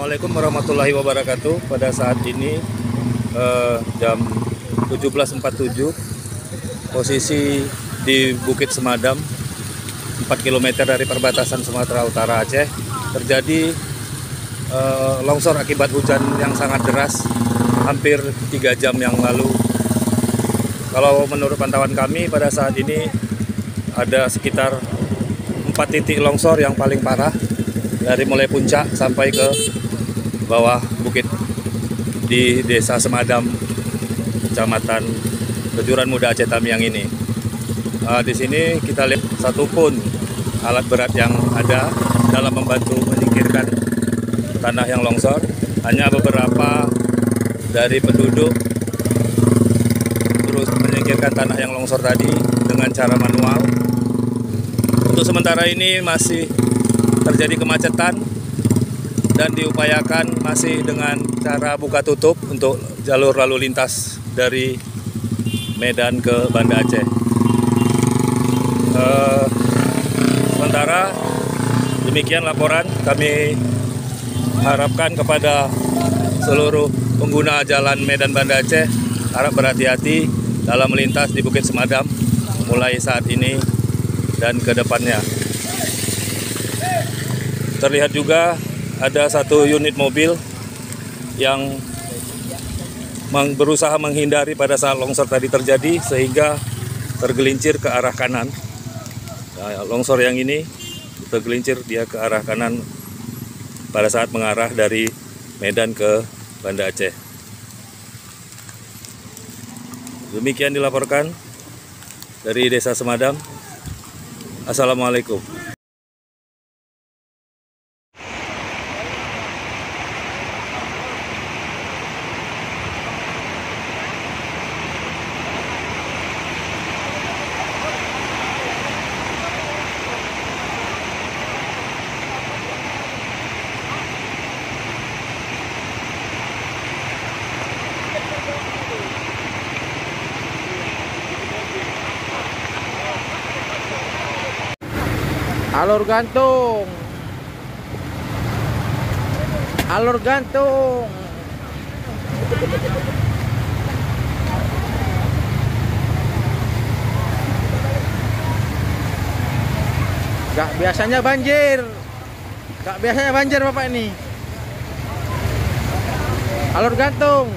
Assalamualaikum warahmatullahi wabarakatuh. Pada saat ini jam 17.47, posisi di Bukit Semadam 4 km dari perbatasan Sumatera Utara Aceh, terjadi longsor akibat hujan yang sangat deras hampir 3 jam yang lalu. Kalau menurut pantauan kami pada saat ini ada sekitar 4 titik longsor yang paling parah, dari mulai puncak sampai ke bawah bukit di Desa Semadam, Kecamatan Kejuran Muda Aceh Tamiang ini. Di sini kita lihat satupun alat berat yang ada dalam membantu menyingkirkan tanah yang longsor. Hanya beberapa dari penduduk terus menyingkirkan tanah yang longsor tadi dengan cara manual. Untuk sementara ini masih terjadi kemacetan dan diupayakan masih dengan cara buka tutup untuk jalur lalu lintas dari Medan ke Banda Aceh. Sementara demikian laporan, kami harapkan kepada seluruh pengguna jalan Medan Banda Aceh harap berhati-hati dalam melintas di Bukit Semadam mulai saat ini dan ke depannya. Terlihat juga ada satu unit mobil yang berusaha menghindari pada saat longsor tadi terjadi sehingga tergelincir ke arah kanan. Nah, longsor yang ini tergelincir dia ke arah kanan pada saat mengarah dari Medan ke Banda Aceh. Demikian dilaporkan dari Desa Semadam. Assalamualaikum. Alur gantung. Alur gantung. Gak biasanya banjir. Gak biasanya banjir Bapak ini. Alur gantung.